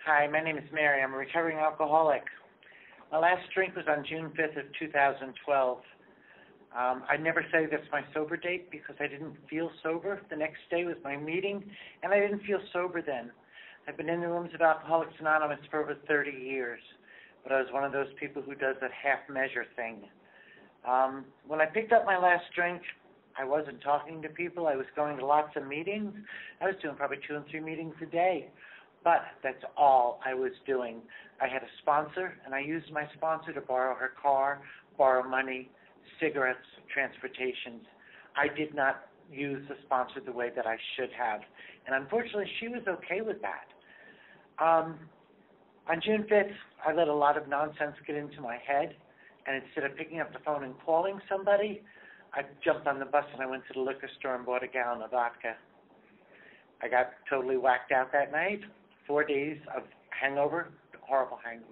Hi, my name is Mary. I'm a recovering alcoholic. My last drink was on June 5th of 2012. I never say that's my sober date because I didn't feel sober. The next day was my meeting, and I didn't feel sober then. I've been in the rooms of Alcoholics Anonymous for over 30 years, but I was one of those people who does that half-measure thing. When I picked up my last drink, I wasn't talking to people. I was going to lots of meetings. I was doing probably 2 and 3 meetings a day. But that's all I was doing. I had a sponsor, and I used my sponsor to borrow her car, borrow money, cigarettes, transportations. I did not use the sponsor the way that I should have. And unfortunately, she was okay with that. On June 5th, I let a lot of nonsense get into my head, and instead of picking up the phone and calling somebody, I jumped on the bus and I went to the liquor store and bought a gallon of vodka. I got totally whacked out that night. 4 days of hangover, horrible hangover.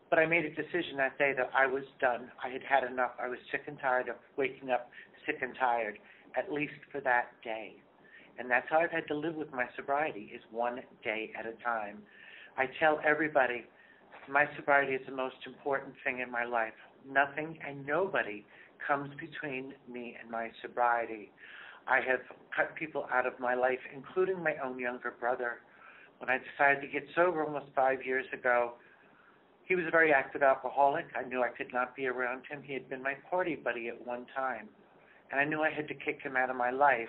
But I made a decision that day that I was done. I had had enough. I was sick and tired of waking up sick and tired, at least for that day. And that's how I've had to live with my sobriety, is one day at a time. I tell everybody my sobriety is the most important thing in my life. Nothing and nobody comes between me and my sobriety. I have cut people out of my life, including my own younger brother. When I decided to get sober almost 5 years ago, he was a very active alcoholic. I knew I could not be around him. He had been my party buddy at one time. And I knew I had to kick him out of my life.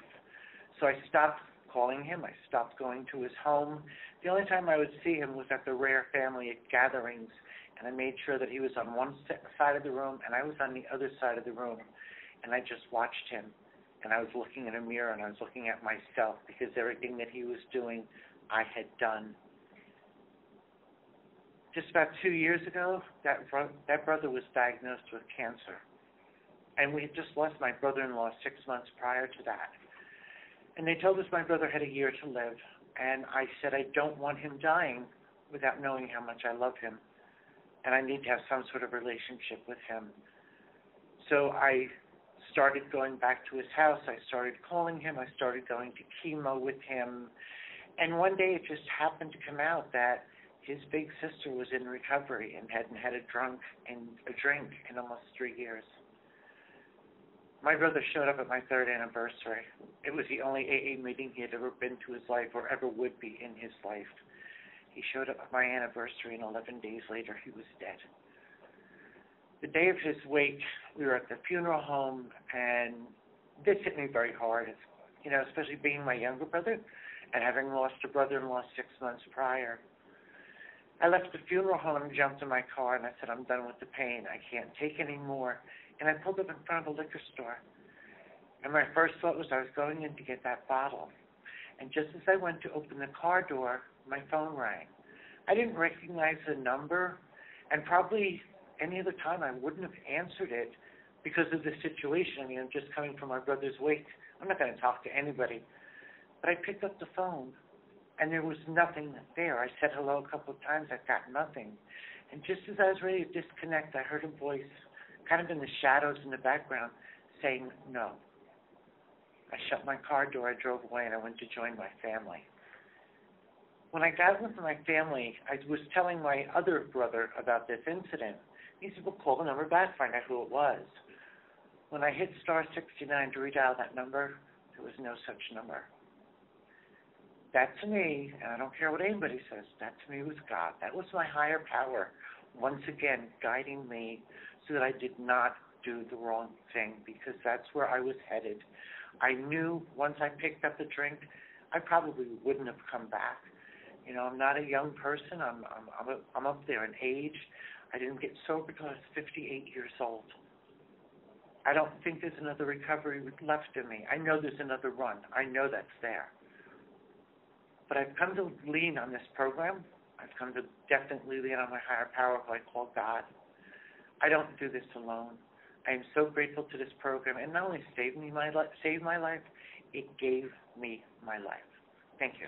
So I stopped calling him. I stopped going to his home. The only time I would see him was at the rare family gatherings. And I made sure that he was on one side of the room and I was on the other side of the room. And I just watched him. And I was looking in a mirror and I was looking at myself because everything that he was doing, I had done. Just about 2 years ago, that brother was diagnosed with cancer. And we had just lost my brother-in-law 6 months prior to that. And they told us my brother had a year to live. And I said, I don't want him dying without knowing how much I love him. And I need to have some sort of relationship with him. So I started going back to his house. I started calling him. I started going to chemo with him. And one day it just happened to come out that his big sister was in recovery and hadn't had a drink in almost 3 years. My brother showed up at my 3rd anniversary. It was the only AA meeting he had ever been to his life or ever would be in his life. He showed up at my anniversary, and 11 days later he was dead. The day of his wake, we were at the funeral home, and this hit me very hard, especially being my younger brother and having lost a brother-in-law 6 months prior. I left the funeral home and jumped in my car, and I said, I'm done with the pain. I can't take any more. And I pulled up in front of a liquor store. And my first thought was I was going in to get that bottle. And just as I went to open the car door, my phone rang. I didn't recognize the number, and probably any other time I wouldn't have answered it because of the situation. I'm just coming from my brother's wake. I'm not going to talk to anybody. But I picked up the phone, and there was nothing there. I said hello a couple of times. I got nothing. And just as I was ready to disconnect, I heard a voice kind of in the shadows in the background saying no. I shut my car door, I drove away, and I went to join my family. When I got with my family, I was telling my other brother about this incident. He said, well, call the number back, find out who it was. When I hit star 69 to redial that number, there was no such number. That to me, and I don't care what anybody says, that to me was God. That was my higher power, once again guiding me so that I did not do the wrong thing, because that's where I was headed. I knew once I picked up the drink, I probably wouldn't have come back. I'm not a young person. I'm up there in age. I didn't get sober until I was 58 years old. I don't think there's another recovery left in me. I know there's another run. I know that's there. But I've come to lean on this program. I've come to definitely lean on my higher power, who I call God. I don't do this alone. I am so grateful to this program. And not only saved my life, it gave me my life. Thank you.